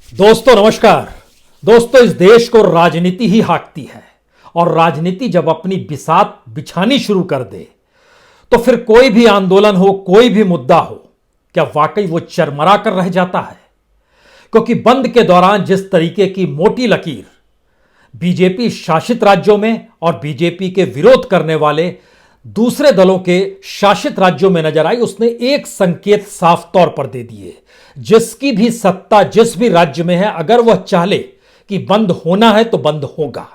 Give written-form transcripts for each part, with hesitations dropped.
दोस्तों नमस्कार। दोस्तों, इस देश को राजनीति ही हाँकती है और राजनीति जब अपनी बिसात बिछानी शुरू कर दे तो फिर कोई भी आंदोलन हो, कोई भी मुद्दा हो, क्या वाकई वो चरमरा कर रह जाता है? क्योंकि बंद के दौरान जिस तरीके की मोटी लकीर बीजेपी शासित राज्यों में और बीजेपी के विरोध करने वाले दूसरे दलों के शासित राज्यों में नजर आई, उसने एक संकेत साफ तौर पर दे दिए। जिसकी भी सत्ता जिस भी राज्य में है, अगर वह चाहे कि बंद होना है तो बंद होगा,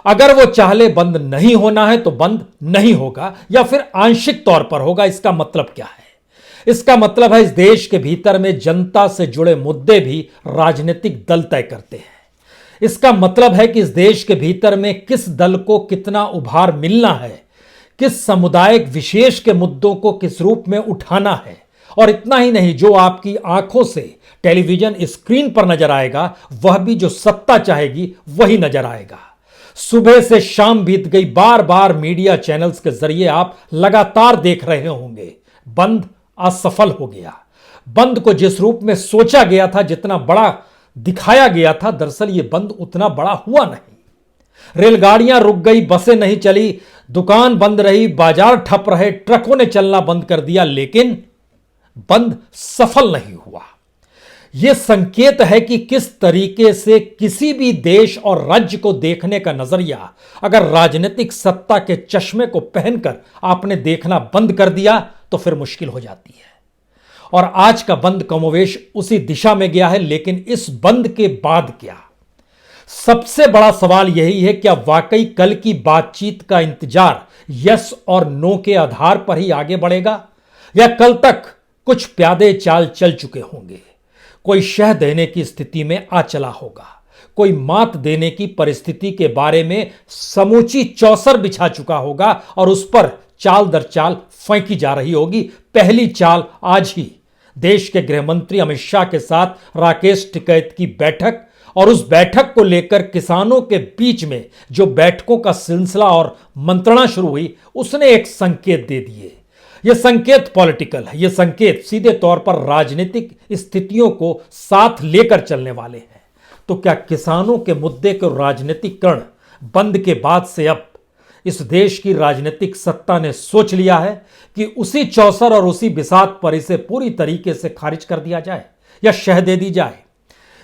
अगर वो चाहे बंद नहीं होना है तो बंद नहीं होगा या फिर आंशिक तौर पर होगा। इसका मतलब क्या है? इसका मतलब है इस देश के भीतर में जनता से जुड़े मुद्दे भी राजनीतिक दल तय करते हैं। इसका मतलब है कि इस देश के भीतर में किस दल को कितना उभार मिलना है, किस समुदायिक विशेष के मुद्दों को किस रूप में उठाना है। और इतना ही नहीं, जो आपकी आंखों से टेलीविजन स्क्रीन पर नजर आएगा वह भी जो सत्ता चाहेगी वही नजर आएगा। सुबह से शाम बीत गई, बार बार मीडिया चैनल्स के जरिए आप लगातार देख रहे होंगे, बंद असफल हो गया। बंद को जिस रूप में सोचा गया था, जितना बड़ा दिखाया गया था, दरअसल यह बंद उतना बड़ा हुआ नहीं। रेलगाड़ियां रुक गई, बसें नहीं चली, दुकान बंद रही, बाजार ठप रहे, ट्रकों ने चलना बंद कर दिया, लेकिन बंद सफल नहीं हुआ। यह संकेत है कि किस तरीके से किसी भी देश और राज्य को देखने का नजरिया अगर राजनीतिक सत्ता के चश्मे को पहनकर आपने देखना बंद कर दिया तो फिर मुश्किल हो जाती है। और आज का बंद कमोवेश उसी दिशा में गया है। लेकिन इस बंद के बाद क्या? सबसे बड़ा सवाल यही है, क्या वाकई कल की बातचीत का इंतजार यस और नो के आधार पर ही आगे बढ़ेगा, या कल तक कुछ प्यादे चाल चल चुके होंगे? कोई शह देने की स्थिति में आ चला होगा, कोई मात देने की परिस्थिति के बारे में समूची चौसर बिछा चुका होगा और उस पर चाल दर चाल फेंकी जा रही होगी। पहली चाल आज ही देश के गृह मंत्री अमित शाह के साथ राकेश टिकैत की बैठक, और उस बैठक को लेकर किसानों के बीच में जो बैठकों का सिलसिला और मंत्रणा शुरू हुई, उसने एक संकेत दे दिए। यह संकेत पॉलिटिकल है, यह संकेत सीधे तौर पर राजनीतिक स्थितियों को साथ लेकर चलने वाले हैं। तो क्या किसानों के मुद्दे को राजनीतिकरण बंद के बाद से अब इस देश की राजनीतिक सत्ता ने सोच लिया है कि उसी चौसर और उसी बिसात पर इसे पूरी तरीके से खारिज कर दिया जाए या शह दे दी जाए?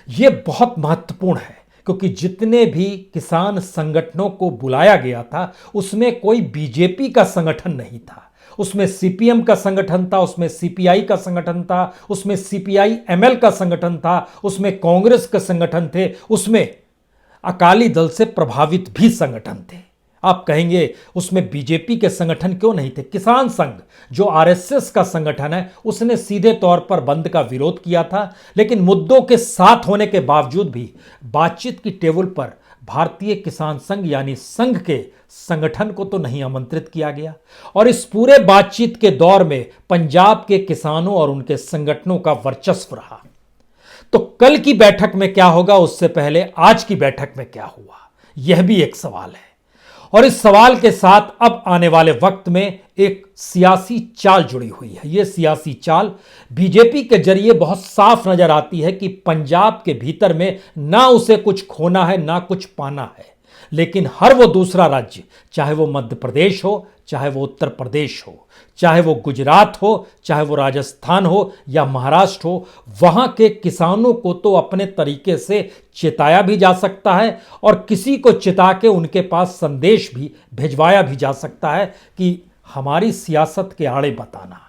यह बहुत महत्वपूर्ण है, क्योंकि जितने भी किसान संगठनों को बुलाया गया था उसमें कोई बीजेपी का संगठन नहीं था, उसमें सीपीएम का संगठन था, उसमें सीपीआई का संगठन था, उसमें सीपीआई एमएल का संगठन था, उसमें कांग्रेस के संगठन थे, उसमें अकाली दल से प्रभावित भी संगठन थे। आप कहेंगे उसमें बीजेपी के संगठन क्यों नहीं थे? किसान संघ जो आरएसएस का संगठन है, उसने सीधे तौर पर बंद का विरोध किया था, लेकिन मुद्दों के साथ होने के बावजूद भी बातचीत की टेबल पर भारतीय किसान संघ यानी संघ के संगठन को तो नहीं आमंत्रित किया गया। और इस पूरे बातचीत के दौर में पंजाब के किसानों और उनके संगठनों का वर्चस्व रहा। तो कल की बैठक में क्या होगा, उससे पहले आज की बैठक में क्या हुआ, यह भी एक सवाल है। और इस सवाल के साथ अब आने वाले वक्त में एक सियासी चाल जुड़ी हुई है। यह सियासी चाल बीजेपी के जरिए बहुत साफ नजर आती है कि पंजाब के भीतर में ना उसे कुछ खोना है ना कुछ पाना है, लेकिन हर वो दूसरा राज्य, चाहे वो मध्य प्रदेश हो, चाहे वो उत्तर प्रदेश हो, चाहे वो गुजरात हो, चाहे वो राजस्थान हो या महाराष्ट्र हो, वहां के किसानों को तो अपने तरीके से चिताया भी जा सकता है और किसी को चिता के उनके पास संदेश भी भिजवाया भी जा सकता है कि हमारी सियासत के आड़े बताना।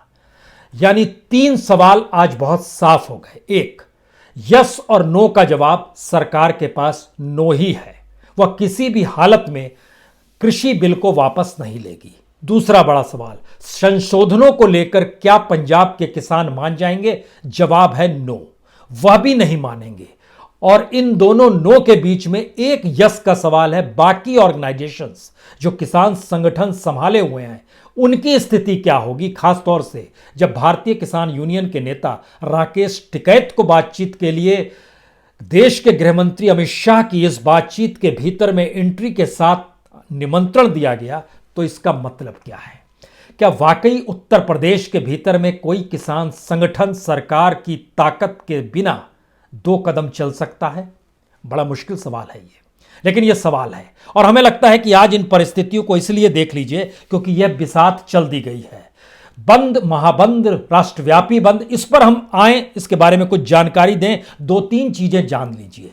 यानी तीन सवाल आज बहुत साफ हो गए। एक, यस और नो का जवाब सरकार के पास नो ही है, वह किसी भी हालत में कृषि बिल को वापस नहीं लेगी। दूसरा बड़ा सवाल, संशोधनों को लेकर क्या पंजाब के किसान मान जाएंगे? जवाब है नो, वह भी नहीं मानेंगे। और इन दोनों नो के बीच में एक यस का सवाल है, बाकी ऑर्गेनाइजेशंस जो किसान संगठन संभाले हुए हैं उनकी स्थिति क्या होगी, खासतौर से जब भारतीय किसान यूनियन के नेता राकेश टिकैत को बातचीत के लिए देश के गृहमंत्री अमित शाह की इस बातचीत के भीतर में एंट्री के साथ निमंत्रण दिया गया, तो इसका मतलब क्या है? क्या वाकई उत्तर प्रदेश के भीतर में कोई किसान संगठन सरकार की ताकत के बिना दो कदम चल सकता है? बड़ा मुश्किल सवाल है ये, लेकिन यह सवाल है। और हमें लगता है कि आज इन परिस्थितियों को इसलिए देख लीजिए क्योंकि यह बिसात चल दी गई है। बंद, महाबंद, राष्ट्रव्यापी बंद, इस पर हम आए, इसके बारे में कुछ जानकारी दें। दो तीन चीजें जान लीजिए।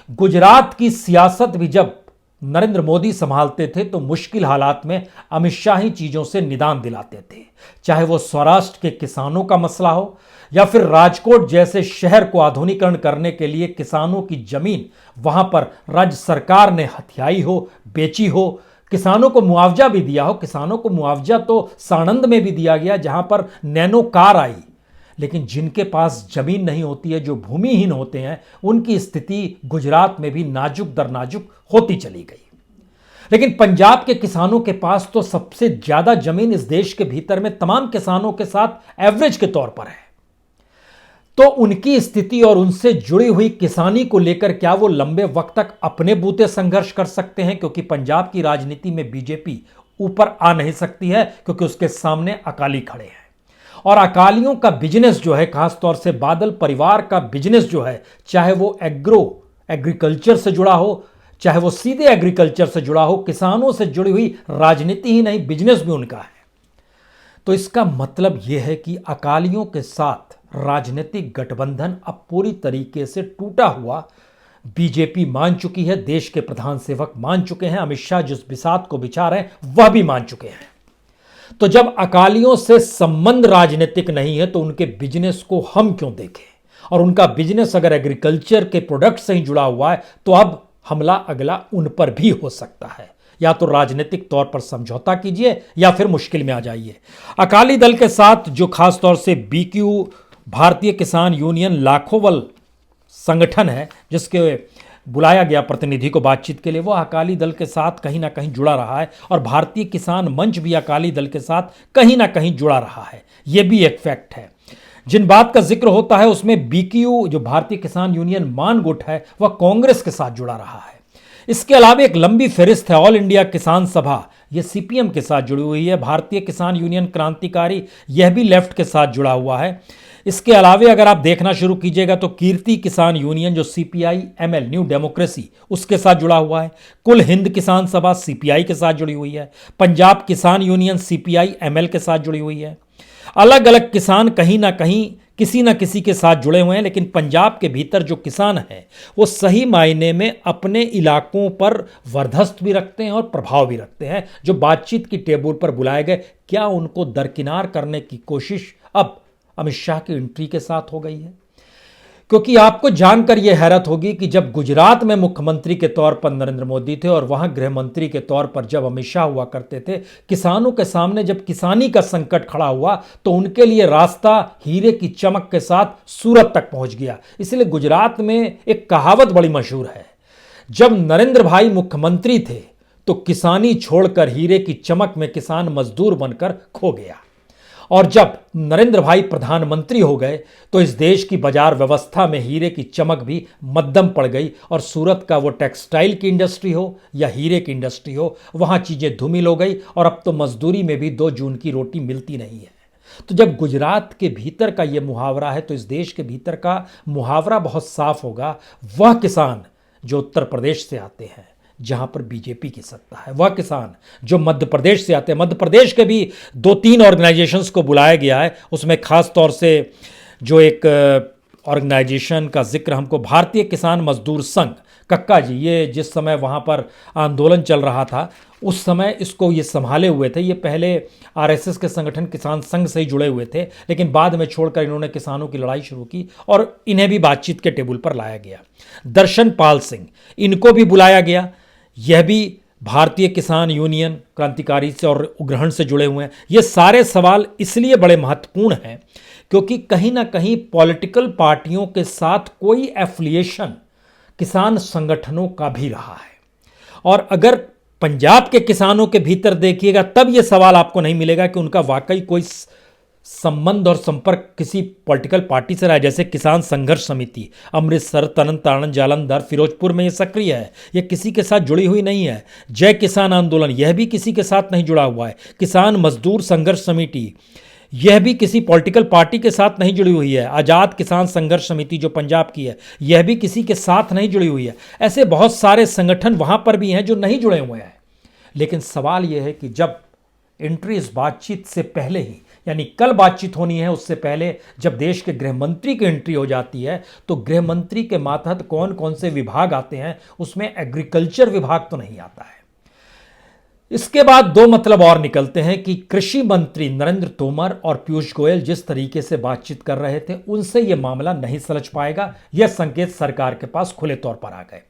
गुजरात की सियासत भी जब नरेंद्र मोदी संभालते थे तो मुश्किल हालात में अमित शाह ही चीजों से निदान दिलाते थे, चाहे वो स्वराष्ट्र के किसानों का मसला हो या फिर राजकोट जैसे शहर को आधुनिकीकरण करने के लिए किसानों की जमीन वहां पर राज्य सरकार ने हथियाई हो, बेची हो, किसानों को मुआवजा भी दिया हो। किसानों को मुआवजा तो साणंद में भी दिया गया जहां पर नैनो कार आई, लेकिन जिनके पास जमीन नहीं होती है, जो भूमिहीन होते हैं, उनकी स्थिति गुजरात में भी नाजुक दर नाजुक होती चली गई। लेकिन पंजाब के किसानों के पास तो सबसे ज्यादा जमीन इस देश के भीतर में तमाम किसानों के साथ एवरेज के तौर पर है। तो उनकी स्थिति और उनसे जुड़ी हुई किसानी को लेकर क्या वो लंबे वक्त तक अपने बूते संघर्ष कर सकते हैं? क्योंकि पंजाब की राजनीति में बीजेपी ऊपर आ नहीं सकती है क्योंकि उसके सामने अकाली खड़े हैं। और अकालियों का बिजनेस जो है, खासतौर से बादल परिवार का बिजनेस जो है, चाहे वो एग्रीकल्चर से जुड़ा हो, चाहे वो सीधे एग्रीकल्चर से जुड़ा हो, किसानों से जुड़ी हुई राजनीति ही नहीं, बिजनेस भी उनका है। तो इसका मतलब यह है कि अकालियों के साथ राजनीतिक गठबंधन अब पूरी तरीके से टूटा हुआ बीजेपी मान चुकी है। देश के प्रधान सेवक मान चुके हैं, अमित शाह जिस बिसात को बिछा रहे हैं वह भी मान चुके हैं। तो जब अकालियों से संबंध राजनीतिक नहीं है तो उनके बिजनेस को हम क्यों देखें? और उनका बिजनेस अगर एग्रीकल्चर के प्रोडक्ट से ही जुड़ा हुआ है तो अब हमला अगला उन पर भी हो सकता है। या तो राजनीतिक तौर पर समझौता कीजिए या फिर मुश्किल में आ जाइए। अकाली दल के साथ जो खास तौर से बीक्यू भारतीय किसान यूनियन लाखोवल संगठन है, जिसके बुलाया गया प्रतिनिधि को बातचीत के लिए, वो अकाली दल के साथ कहीं ना कहीं जुड़ा रहा है और भारतीय किसान मंच भी अकाली दल के साथ कहीं ना कहीं जुड़ा रहा है। यह भी एक फैक्ट है। जिन बात का जिक्र होता है उसमें बीक्यू जो भारतीय किसान यूनियन मान गुट है वह कांग्रेस के साथ जुड़ा रहा है। इसके अलावा एक लंबी फहरिस्त है। ऑल इंडिया किसान सभा, यह सीपीएम के साथ जुड़ी हुई है। भारतीय किसान यूनियन क्रांतिकारी, यह भी लेफ्ट के साथ जुड़ा हुआ है। इसके अलावा अगर आप देखना शुरू कीजिएगा तो कीर्ति किसान यूनियन जो सीपीआई एमएल न्यू डेमोक्रेसी उसके साथ जुड़ा हुआ है। कुल हिंद किसान सभा सीपीआई के साथ जुड़ी हुई है। पंजाब किसान यूनियन सीपीआई एमएल के साथ जुड़ी हुई है। अलग अलग किसान कहीं ना कहीं किसी ना किसी के साथ जुड़े हुए हैं, लेकिन पंजाब के भीतर जो किसान हैं वो सही मायने में अपने इलाकों पर वर्चस्व भी रखते हैं और प्रभाव भी रखते हैं। जो बातचीत की टेबल पर बुलाए गए, क्या उनको दरकिनार करने की कोशिश अब अमित शाह की एंट्री के साथ हो गई है? क्योंकि आपको जानकर यह हैरत होगी कि जब गुजरात में मुख्यमंत्री के तौर पर नरेंद्र मोदी थे और वहां गृह मंत्री के तौर पर जब अमित शाह हुआ करते थे, किसानों के सामने जब किसानी का संकट खड़ा हुआ तो उनके लिए रास्ता हीरे की चमक के साथ सूरत तक पहुंच गया। इसलिए गुजरात में एक कहावत बड़ी मशहूर है, जब नरेंद्र भाई मुख्यमंत्री थे तो किसानी छोड़कर हीरे की चमक में किसान मजदूर बनकर खो गया, और जब नरेंद्र भाई प्रधानमंत्री हो गए तो इस देश की बाजार व्यवस्था में हीरे की चमक भी मध्यम पड़ गई। और सूरत का वो टेक्सटाइल की इंडस्ट्री हो या हीरे की इंडस्ट्री हो, वहाँ चीज़ें धूमिल हो गई और अब तो मजदूरी में भी 2 जून की रोटी मिलती नहीं है। तो जब गुजरात के भीतर का ये मुहावरा है तो इस देश के भीतर का मुहावरा बहुत साफ होगा। वह किसान जो उत्तर प्रदेश से आते हैं जहां पर बीजेपी की सत्ता है, वह किसान जो मध्य प्रदेश से आते हैं, मध्य प्रदेश के भी 2-3 ऑर्गेनाइजेशंस को बुलाया गया है। उसमें खास तौर से जो एक ऑर्गेनाइजेशन का जिक्र हमको भारतीय किसान मजदूर संघ, कक्का जी, ये जिस समय वहाँ पर आंदोलन चल रहा था उस समय इसको ये संभाले हुए थे। ये पहले आरएसएस के संगठन किसान संघ से ही जुड़े हुए थे, लेकिन बाद में छोड़कर इन्होंने किसानों की लड़ाई शुरू की और इन्हें भी बातचीत के टेबल पर लाया गया। दर्शन पाल सिंह, इनको भी बुलाया गया। यह भी भारतीय किसान यूनियन क्रांतिकारी से और उग्रहण से जुड़े हुए हैं। ये सारे सवाल इसलिए बड़े महत्वपूर्ण हैं क्योंकि कहीं ना कहीं पॉलिटिकल पार्टियों के साथ कोई एफिलिएशन किसान संगठनों का भी रहा है। और अगर पंजाब के किसानों के भीतर देखिएगा तब यह सवाल आपको नहीं मिलेगा कि उनका वाकई कोई संबंध और संपर्क किसी पॉलिटिकल पार्टी से रहा है। जैसे किसान संघर्ष समिति अमृतसर, तरण तारण, जालंधर, फिरोजपुर में ये सक्रिय है, ये किसी के साथ जुड़ी हुई नहीं है। जय किसान आंदोलन, यह भी किसी के साथ नहीं जुड़ा हुआ है। किसान मजदूर संघर्ष समिति, यह भी किसी पॉलिटिकल पार्टी के साथ नहीं जुड़ी हुई है। आज़ाद किसान संघर्ष समिति जो पंजाब की है, यह भी किसी के साथ नहीं जुड़ी हुई है। ऐसे बहुत सारे संगठन वहां पर भी हैं जो नहीं जुड़े हुए हैं। लेकिन सवाल यह है कि जब एंट्री इस बातचीत से पहले ही, यानी कल बातचीत होनी है, उससे पहले जब देश के गृह मंत्री की एंट्री हो जाती है, तो गृह मंत्री के मातहत कौन कौन से विभाग आते हैं, उसमें एग्रीकल्चर विभाग तो नहीं आता है। इसके बाद दो मतलब और निकलते हैं कि कृषि मंत्री नरेंद्र तोमर और पीयूष गोयल जिस तरीके से बातचीत कर रहे थे, उनसे यह मामला नहीं सुलझ पाएगा। यह संकेत सरकार के पास खुले तौर पर आ गए।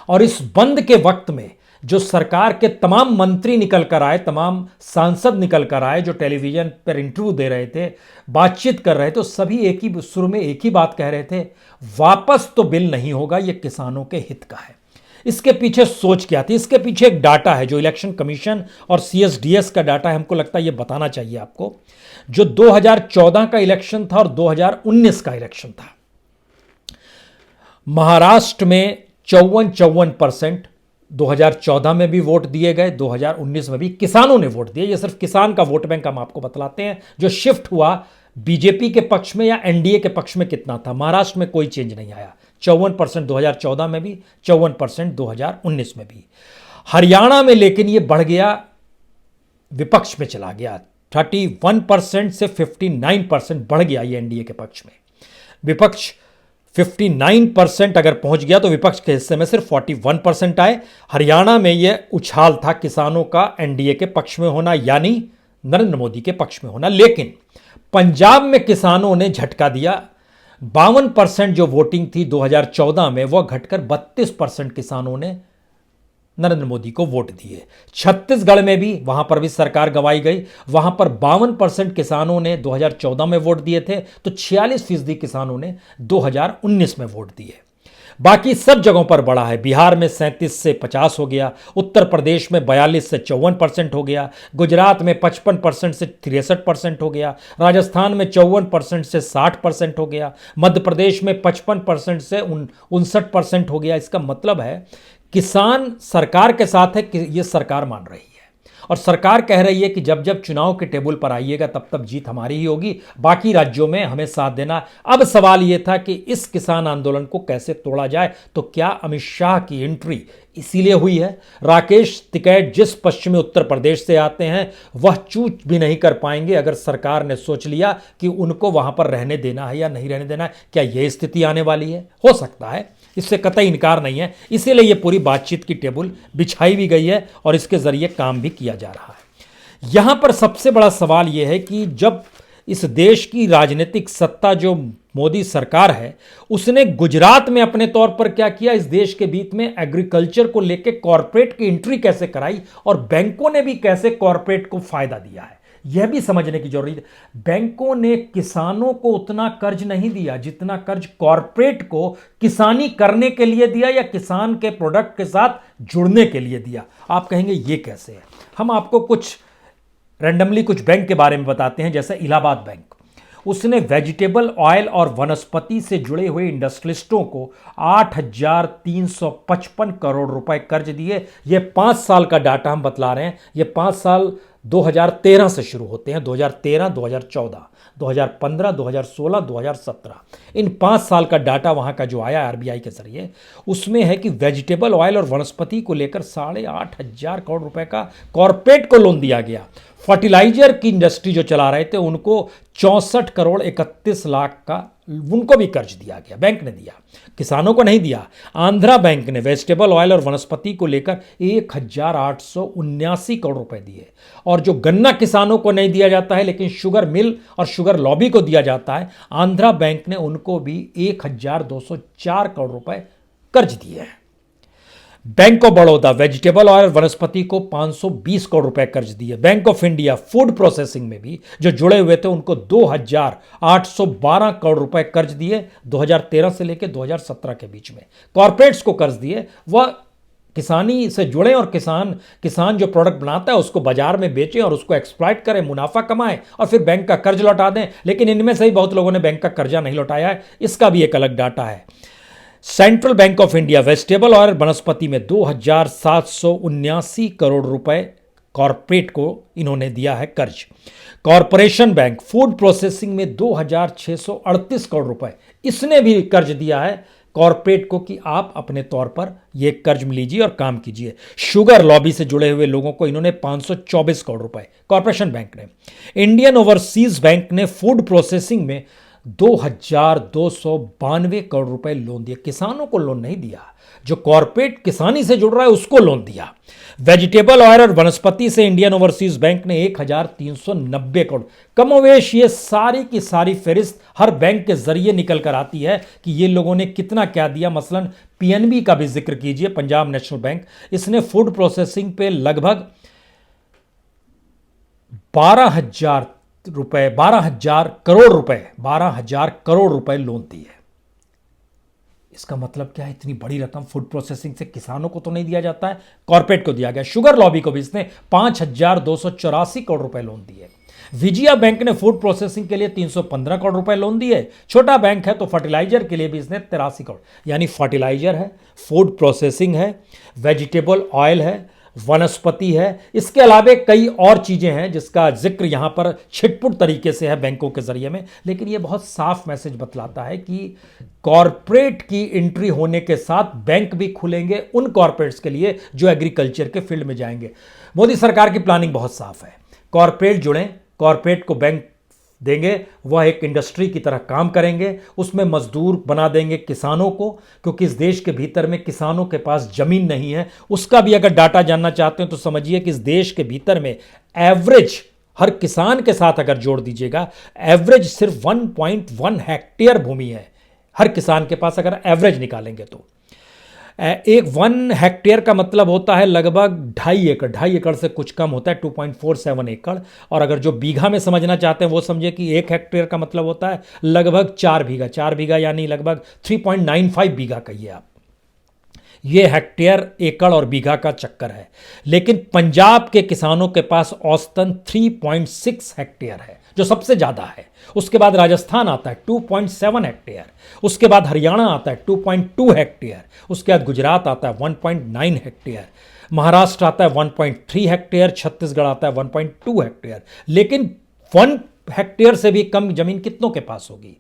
और इस बंद के वक्त में जो सरकार के तमाम मंत्री निकल कर आए, तमाम सांसद निकल कर आए, जो टेलीविजन पर इंटरव्यू दे रहे थे, बातचीत कर रहे थे, तो सभी एक ही सुर में एक ही बात कह रहे थे, वापस तो बिल नहीं होगा, यह किसानों के हित का है। इसके पीछे सोच क्या थी? इसके पीछे एक डाटा है जो इलेक्शन कमीशन और सीएसडीएस का डाटा है, हमको लगता है यह बताना चाहिए आपको। जो 2014 का इलेक्शन था और 2019 का इलेक्शन था, महाराष्ट्र में 54% 2014 में भी वोट दिए गए, 2019 में भी किसानों ने वोट दिए। ये सिर्फ किसान का वोट बैंक हम आपको बतलाते हैं। जो शिफ्ट हुआ बीजेपी के पक्ष में या एनडीए के पक्ष में कितना था, महाराष्ट्र में कोई चेंज नहीं आया। 54% 2014 में भी, 54% 2019 में भी। हरियाणा में लेकिन ये बढ़ गया, विपक्ष में चला गया, 31% से 59% बढ़ गया ये एनडीए के पक्ष में। विपक्ष 59% अगर पहुंच गया तो विपक्ष के हिस्से में सिर्फ 41% आए। हरियाणा में यह उछाल था किसानों का एनडीए के पक्ष में होना, यानी नरेंद्र मोदी के पक्ष में होना। लेकिन पंजाब में किसानों ने झटका दिया। 52% जो वोटिंग थी 2014 में, वह घटकर 32% किसानों ने नरेंद्र मोदी को वोट दिए। छत्तीसगढ़ में भी, वहां पर भी सरकार गंवाई गई। वहां पर 52% किसानों ने 2014 में वोट दिए थे, तो 46% किसानों ने 2019 में वोट दिए। बाकी सब जगहों पर बढ़ा है। बिहार में 37 से 50 हो गया, उत्तर प्रदेश में 42 से 54% हो गया, गुजरात में 55% से 63% हो गया, राजस्थान में 54% से 60% हो गया, मध्य प्रदेश में 55% से 59% हो गया। इसका मतलब है किसान सरकार के साथ है कि ये सरकार मान रही है, और सरकार कह रही है कि जब जब चुनाव के टेबल पर आइएगा तब तब जीत हमारी ही होगी, बाकी राज्यों में हमें साथ देना। अब सवाल यह था कि इस किसान आंदोलन को कैसे तोड़ा जाए। तो क्या अमित शाह की एंट्री इसीलिए हुई है? राकेश टिकैत जिस पश्चिमी उत्तर प्रदेश से आते हैं, वह चूक भी नहीं कर पाएंगे अगर सरकार ने सोच लिया कि उनको वहां पर रहने देना है या नहीं रहने देना है। क्या यह स्थिति आने वाली है? हो सकता है, इससे कतई इनकार नहीं है। इसीलिए यह पूरी बातचीत की टेबल बिछाई भी गई है और इसके जरिए काम भी किया जा रहा है। यहां पर सबसे बड़ा सवाल यह है कि जब इस देश की राजनीतिक सत्ता जो मोदी सरकार है, उसने गुजरात में अपने तौर पर क्या किया, इस देश के बीच में एग्रीकल्चर को लेकर कॉरपोरेट की एंट्री कैसे कराई, और बैंकों ने भी कैसे कॉरपोरेट को फायदा दिया है, यह भी समझने की जरूरत है। बैंकों ने किसानों को उतना कर्ज नहीं दिया जितना कर्ज कॉरपोरेट को किसानी करने के लिए दिया या किसान के प्रोडक्ट के साथ जुड़ने के लिए दिया। आप कहेंगे ये कैसे है? हम आपको कुछ रैंडमली कुछ बैंक के बारे में बताते हैं। जैसे इलाहाबाद बैंक, उसने वेजिटेबल ऑयल और वनस्पति से जुड़े हुए इंडस्ट्रियलिस्टों को 8,355 करोड़ रुपए कर्ज दिए। यह 5 साल का डाटा हम बतला रहे हैं। यह 5 साल 2013 से शुरू होते हैं, 2013, 2014, 2015, 2016, 2017। इन 5 साल का डाटा वहां का जो आया आरबीआई के जरिए, उसमें है कि वेजिटेबल ऑयल और वनस्पति को लेकर 8,500 करोड़ रुपए का कॉरपोरेट को लोन दिया गया। फर्टिलाइजर की इंडस्ट्री जो चला रहे थे उनको 64 करोड़ 31 लाख का उनको भी कर्ज दिया गया, बैंक ने दिया, किसानों को नहीं दिया। आंध्रा बैंक ने वेजिटेबल ऑयल और वनस्पति को लेकर 1,879 करोड़ रुपए दिए। और जो गन्ना किसानों को नहीं दिया जाता है लेकिन शुगर मिल और शुगर लॉबी को दिया जाता है, आंध्रा बैंक ने उनको भी 1,204 करोड़ रुपए कर्ज दिए हैं। Bank of Baroda vegetable oil वनस्पति को 520 करोड़ रुपए कर्ज दिए। Bank of India food processing में भी जो जुड़े हुए थे उनको 2,812 करोड़ रुपए कर्ज दिए 2013 से लेकर 2017 के बीच में। कॉर्पोरेट्स को कर्ज दिए, वह किसानी से जुड़े और किसान जो प्रोडक्ट बनाता है उसको बाजार में बेचे और उसको एक्सप्लॉइट करें, मुनाफा कमाएं और फिर बैंक का कर्ज लौटा दें। लेकिन इनमें से ही बहुत लोगों ने बैंक का कर्जा नहीं लौटाया है, इसका भी एक अलग डाटा है। Central bank of India vegetable और वनस्पति में 2,779 करोड़ रुपए कॉरपोरेट को इन्होंने दिया है कर्ज। कॉरपोरेशन बैंक फूड प्रोसेसिंग में 2638 करोड़ रुपए इसने भी कर्ज दिया है कॉरपोरेट को कि आप अपने तौर पर यह कर्ज लीजिए और काम कीजिए। शुगर लॉबी से जुड़े हुए लोगों को इन्होंने 524 करोड़ रुपए कॉरपोरेशन बैंक ने। इंडियन ओवरसीज बैंक ने फूड प्रोसेसिंग में 2292 करोड़ रुपए लोन दिया। किसानों को लोन नहीं दिया, जो कॉरपोरेट किसानी से जुड़ रहा है उसको लोन दिया। वेजिटेबल ऑयल और वनस्पति से इंडियन ओवरसीज बैंक ने 1390 करोड़। कमोवेश ये सारी की सारी फहरिस्त हर बैंक के जरिए निकल कर आती है कि ये लोगों ने कितना क्या दिया। मसलन पीएनबी का भी जिक्र कीजिए, पंजाब नेशनल बैंक, इसने फूड प्रोसेसिंग पे लगभग 12,000 करोड़ रुपए लोन दिए। इसका मतलब क्या है? इतनी बड़ी रकम फूड प्रोसेसिंग से किसानों को तो नहीं दिया जाता है, कॉर्पोरेट को दिया गया। शुगर लॉबी को भी इसने 5,284 करोड़ रुपए लोन दिए। विजया बैंक ने फूड प्रोसेसिंग के लिए 315 करोड़ रुपए लोन दिए। छोटा बैंक है तो फर्टिलाइजर के लिए भी इसने 83 करोड़, यानी फर्टिलाइजर है, फूड प्रोसेसिंग है, वेजिटेबल ऑयल है, वनस्पति है, इसके अलावा कई और चीजें हैं जिसका जिक्र यहां पर छिटपुट तरीके से है बैंकों के जरिए में। लेकिन यह बहुत साफ मैसेज बतलाता है कि कॉरपोरेट की एंट्री होने के साथ बैंक भी खुलेंगे उन कॉरपोरेट्स के लिए जो एग्रीकल्चर के फील्ड में जाएंगे। मोदी सरकार की प्लानिंग बहुत साफ है, कॉरपोरेट जुड़ें, कॉरपोरेट को बैंक देंगे, वह एक इंडस्ट्री की तरह काम करेंगे, उसमें मजदूर बना देंगे किसानों को, क्योंकि इस देश के भीतर में किसानों के पास जमीन नहीं है। उसका भी अगर डाटा जानना चाहते हैं तो समझिए कि इस देश के भीतर में एवरेज हर किसान के साथ अगर जोड़ दीजिएगा, एवरेज सिर्फ 1.1 हेक्टेयर भूमि है हर किसान के पास, अगर एवरेज निकालेंगे तो। एक 1 हेक्टेयर का मतलब होता है लगभग 2.5 एकड़, 2.5 एकड़ से कुछ कम होता है 2.47 एकड़। और अगर जो बीघा में समझना चाहते हैं वो समझिए कि 1 हेक्टेयर का मतलब होता है लगभग 4 बीघा, 4 बीघा यानी लगभग 3.95 बीघा कहिए आप। ये हेक्टेयर, एकड़ और बीघा का चक्कर है। लेकिन पंजाब के किसानों के पास औसतन 3.6 हेक्टेयर है, जो सबसे ज्यादा है। उसके बाद राजस्थान आता है 2.7 हेक्टेयर, उसके बाद हरियाणा आता है 2.2 हेक्टेयर, उसके बाद गुजरात आता है 1.9 हेक्टेयर, महाराष्ट्र आता है 1.3 हेक्टेयर, छत्तीसगढ़ आता है 1.2 हेक्टेयर। लेकिन 1 हेक्टेयर से भी कम जमीन कितनों के पास होगी?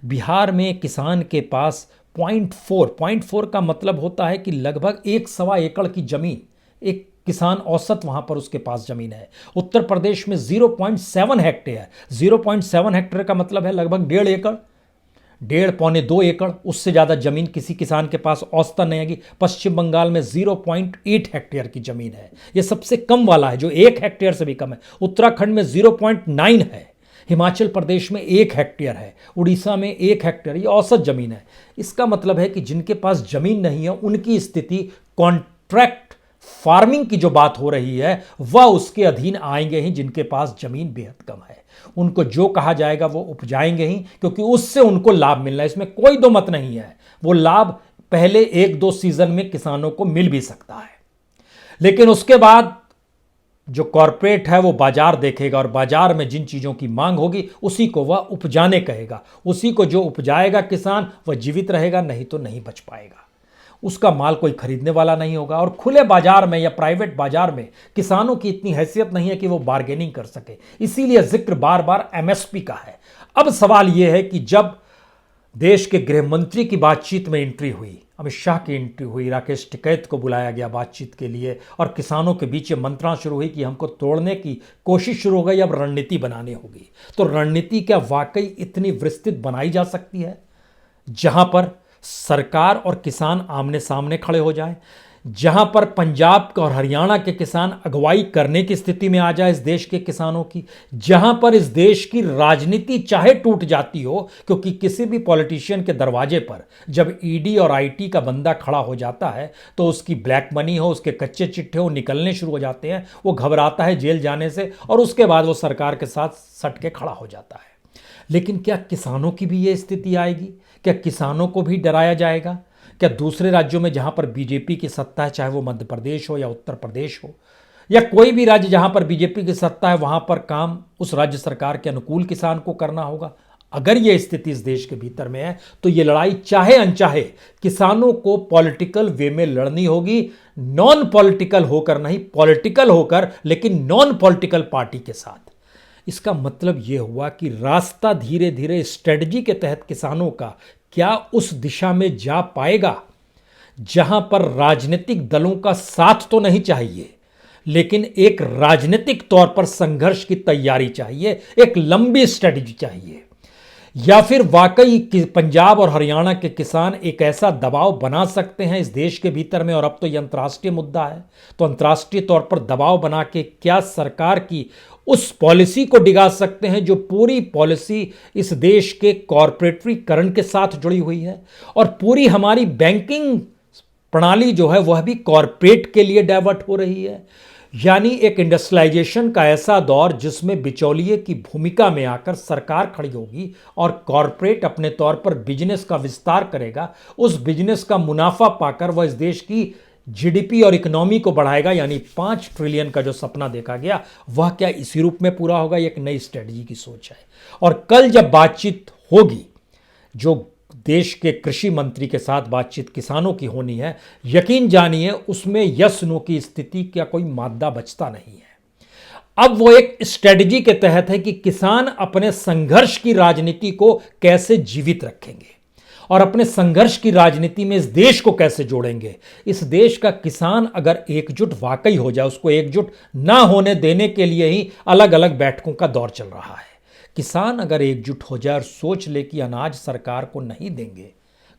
बिहार में किसान के पास 0.4 का मतलब होता है कि लगभग 1.25 एकड़ की जमीन एक किसान औसत वहां पर उसके पास जमीन है। उत्तर प्रदेश में 0.7 हेक्टेयर, 0.7 हेक्टेयर का मतलब है लगभग 1.5 एकड़, 1.5-2 एकड़, उससे ज्यादा जमीन किसी किसान के पास औसतन नहीं आएगी। पश्चिम बंगाल में 0.8 हेक्टेयर की जमीन है, यह सबसे कम वाला है जो 1 हेक्टेयर से भी कम है। उत्तराखंड में 0.9 है, हिमाचल प्रदेश में 1 हेक्टेयर है, उड़ीसा में 1 हेक्टेयर, ये औसत जमीन है। इसका मतलब है कि जिनके पास जमीन नहीं है उनकी स्थिति कॉन्ट्रैक्ट फार्मिंग की जो बात हो रही है वह उसके अधीन आएंगे ही, जिनके पास जमीन बेहद कम है। उनको जो कहा जाएगा वो उपजाएंगे ही, क्योंकि उससे उनको लाभ मिलना है, इसमें कोई दो मत नहीं है। वो लाभ पहले 1-2 सीजन में किसानों को मिल भी सकता है, लेकिन उसके बाद जो कॉरपोरेट है वो बाजार देखेगा और बाजार में जिन चीजों की मांग होगी उसी को वह उपजाने कहेगा। उसी को जो उपजाएगा किसान वह जीवित रहेगा, नहीं तो नहीं बच पाएगा। उसका माल कोई खरीदने वाला नहीं होगा। और खुले बाजार में या प्राइवेट बाजार में किसानों की इतनी हैसियत नहीं है कि वो बार्गेनिंग कर सके, इसीलिए जिक्र बार बार एमएसपी का है। अब सवाल यह है कि जब देश के गृह मंत्री की बातचीत में एंट्री हुई, अमित शाह की एंट्री हुई, राकेश टिकैत को बुलाया गया बातचीत के लिए और किसानों के बीच ये मंत्रणा शुरू हुई कि हमको तोड़ने की कोशिश शुरू हो गई, अब रणनीति बनानी होगी। तो रणनीति क्या वाकई इतनी विस्तृत बनाई जा सकती है जहां पर सरकार और किसान आमने सामने खड़े हो जाए, जहां पर पंजाब और हरियाणा के किसान अगुवाई करने की स्थिति में आ जाए इस देश के किसानों की, जहां पर इस देश की राजनीति चाहे टूट जाती हो, क्योंकि किसी भी पॉलिटिशियन के दरवाजे पर जब ईडी और आईटी का बंदा खड़ा हो जाता है तो उसकी ब्लैक मनी हो, उसके कच्चे चिट्ठे हो, निकलने शुरू हो जाते हैं, वो घबराता है जेल जाने से और उसके बाद वो सरकार के साथ सट के खड़ा हो जाता है। लेकिन क्या किसानों की भी ये स्थिति आएगी? क्या किसानों को भी डराया जाएगा? क्या दूसरे राज्यों में जहां पर बीजेपी की सत्ता है, चाहे वो मध्य प्रदेश हो या उत्तर प्रदेश हो या कोई भी राज्य जहां पर बीजेपी की सत्ता है, वहां पर काम उस राज्य सरकार के अनुकूल किसान को करना होगा? अगर यह स्थिति इस देश के भीतर में है तो यह लड़ाई चाहे अनचाहे किसानों को पॉलिटिकल वे में लड़नी होगी, नॉन पॉलिटिकल होकर नहीं, पॉलिटिकल होकर लेकिन नॉन पॉलिटिकल पार्टी के साथ। इसका मतलब यह हुआ कि रास्ता धीरे धीरे स्ट्रेटजी के तहत किसानों का क्या उस दिशा में जा पाएगा जहां पर राजनीतिक दलों का साथ तो नहीं चाहिए, लेकिन एक राजनीतिक तौर पर संघर्ष की तैयारी चाहिए, एक लंबी स्ट्रेटजी चाहिए। या फिर वाकई पंजाब और हरियाणा के किसान एक ऐसा दबाव बना सकते हैं इस देश के भीतर में, और अब तो यह अंतर्राष्ट्रीय मुद्दा है, तो अंतर्राष्ट्रीय तौर पर दबाव बना के क्या सरकार की उस पॉलिसी को डिगा सकते हैं जो पूरी पॉलिसी इस देश के कॉरपोरेटरीकरण के साथ जुड़ी हुई है, और पूरी हमारी बैंकिंग प्रणाली जो है वह भी कॉरपोरेट के लिए डाइवर्ट हो रही है। यानी एक इंडस्ट्रियलाइजेशन का ऐसा दौर जिसमें बिचौलिए की भूमिका में आकर सरकार खड़ी होगी और कॉरपोरेट अपने तौर पर बिजनेस का विस्तार करेगा, उस बिजनेस का मुनाफा पाकर वह इस देश की जीडीपी और इकोनॉमी को बढ़ाएगा। यानी 5 ट्रिलियन का जो सपना देखा गया वह क्या इसी रूप में पूरा होगा? एक नई स्ट्रेटजी की सोच है। और कल जब बातचीत होगी, जो देश के कृषि मंत्री के साथ बातचीत किसानों की होनी है, यकीन जानिए उसमें यस नो की स्थिति का कोई मादा बचता नहीं है। अब वो एक स्ट्रेटजी के तहत है कि किसान अपने संघर्ष की राजनीति को कैसे जीवित रखेंगे और अपने संघर्ष की राजनीति में इस देश को कैसे जोड़ेंगे। इस देश का किसान अगर एकजुट वाकई हो जाए, उसको एकजुट ना होने देने के लिए ही अलग अलग बैठकों का दौर चल रहा है। किसान अगर एकजुट हो जाए और सोच ले कि अनाज सरकार को नहीं देंगे,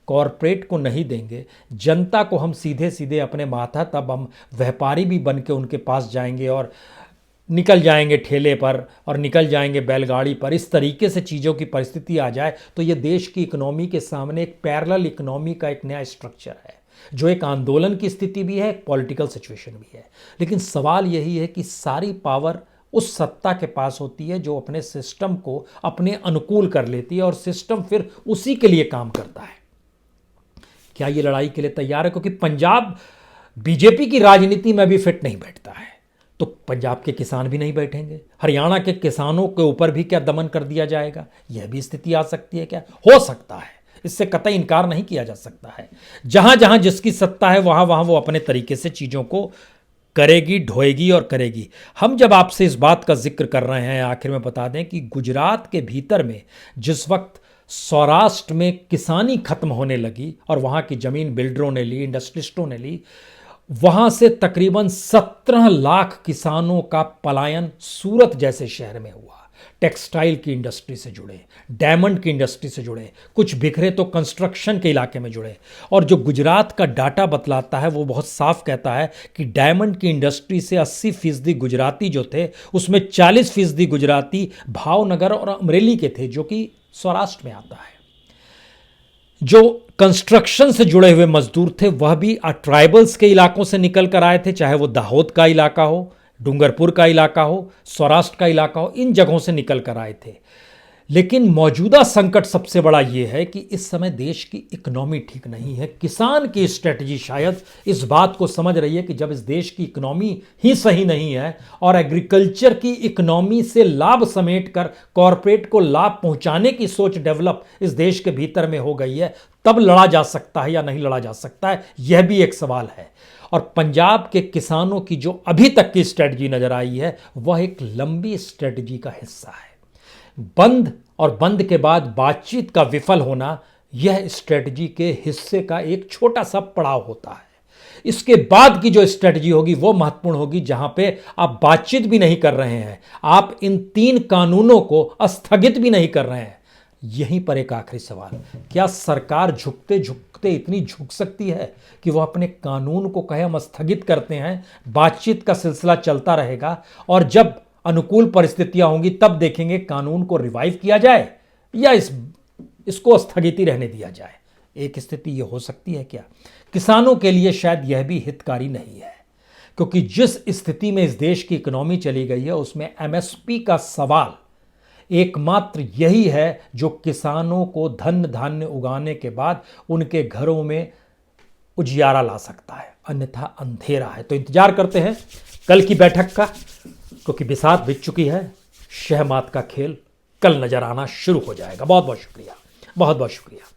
कॉरपोरेट को नहीं देंगे, जनता को हम सीधे सीधे अपने माथा, तब हम व्यापारी भी बन के उनके पास जाएंगे और निकल जाएंगे ठेले पर और निकल जाएंगे बैलगाड़ी पर। इस तरीके से चीज़ों की परिस्थिति आ जाए तो ये देश की इकोनॉमी के सामने एक पैरेलल इकोनॉमी का एक नया स्ट्रक्चर है, जो एक आंदोलन की स्थिति भी है, एक पॉलिटिकल सिचुएशन भी है। लेकिन सवाल यही है कि सारी पावर उस सत्ता के पास होती है जो अपने सिस्टम को अपने अनुकूल कर लेती है और सिस्टम फिर उसी के लिए काम करता है। क्या ये लड़ाई के लिए तैयार है? क्योंकि पंजाब बीजेपी की राजनीति में भी फिट नहीं बैठता है, तो पंजाब के किसान भी नहीं बैठेंगे। हरियाणा के किसानों के ऊपर भी क्या दमन कर दिया जाएगा? यह भी स्थिति आ सकती है। क्या हो सकता है, इससे कतई इनकार नहीं किया जा सकता है। जहां जहां जिसकी सत्ता है वहां वहां वो अपने तरीके से चीजों को करेगी, ढोएगी और करेगी। हम जब आपसे इस बात का जिक्र कर रहे हैं, आखिर में बता दें कि गुजरात के भीतर में जिस वक्त सौराष्ट्र में किसानी खत्म होने लगी और वहां की जमीन बिल्डरों ने ली, इंडस्ट्रिस्टों ने ली, वहां से तकरीबन 17 लाख किसानों का पलायन सूरत जैसे शहर में हुआ। टेक्सटाइल की इंडस्ट्री से जुड़े, डायमंड की इंडस्ट्री से जुड़े, कुछ बिखरे तो कंस्ट्रक्शन के इलाके में जुड़े। और जो गुजरात का डाटा बतलाता है वो बहुत साफ कहता है कि डायमंड की इंडस्ट्री से 80% गुजराती जो थे, उसमें 40% गुजराती भावनगर और अमरेली के थे, जो कि सौराष्ट्र में आता है। जो कंस्ट्रक्शन से जुड़े हुए मजदूर थे वह भी ट्राइबल्स के इलाकों से निकल कर आए थे, चाहे वो दाहोद का इलाका हो, डूंगरपुर का इलाका हो, सौराष्ट्र का इलाका हो, इन जगहों से निकल कर आए थे। लेकिन मौजूदा संकट सबसे बड़ा यह है कि इस समय देश की इकोनॉमी ठीक नहीं है। किसान की स्ट्रेटजी शायद इस बात को समझ रही है कि जब इस देश की इकोनॉमी ही सही नहीं है और एग्रीकल्चर की इकोनॉमी से लाभ समेट कर कॉरपोरेट को लाभ पहुंचाने की सोच डेवलप इस देश के भीतर में हो गई है, तब लड़ा जा सकता है या नहीं लड़ा जा सकता है, यह भी एक सवाल है। और पंजाब के किसानों की जो अभी तक की स्ट्रेटजी नजर आई है वह एक लंबी स्ट्रेटजी का हिस्सा है। बंद और बंद के बाद बातचीत का विफल होना यह स्ट्रेटजी के हिस्से का एक छोटा सा पड़ाव होता है। इसके बाद की जो स्ट्रेटजी होगी वो महत्वपूर्ण होगी, जहां पे आप बातचीत भी नहीं कर रहे हैं, आप इन 3 कानूनों को स्थगित भी नहीं कर रहे हैं। यहीं पर एक आखिरी सवाल, क्या सरकार झुकते झुकते इतनी झुक सकती है कि वह अपने कानून को कहे हम स्थगित करते हैं, बातचीत का सिलसिला चलता रहेगा और जब अनुकूल परिस्थितियां होंगी तब देखेंगे कानून को रिवाइव किया जाए या इसको स्थगित रहने दिया जाए? एक स्थिति यह हो सकती है क्या? किसानों के लिए शायद यह भी हितकारी नहीं है, क्योंकि जिस स्थिति में इस देश की इकोनॉमी चली गई है उसमें एमएसपी का सवाल एकमात्र यही है जो किसानों को धन धान्य उगाने के बाद उनके घरों में उजियारा ला सकता है, अन्यथा अंधेरा है। तो इंतजार करते हैं कल की बैठक का, क्योंकि बिसात बीत चुकी है, शहमात का खेल कल नजर आना शुरू हो जाएगा। बहुत बहुत शुक्रिया, बहुत बहुत शुक्रिया।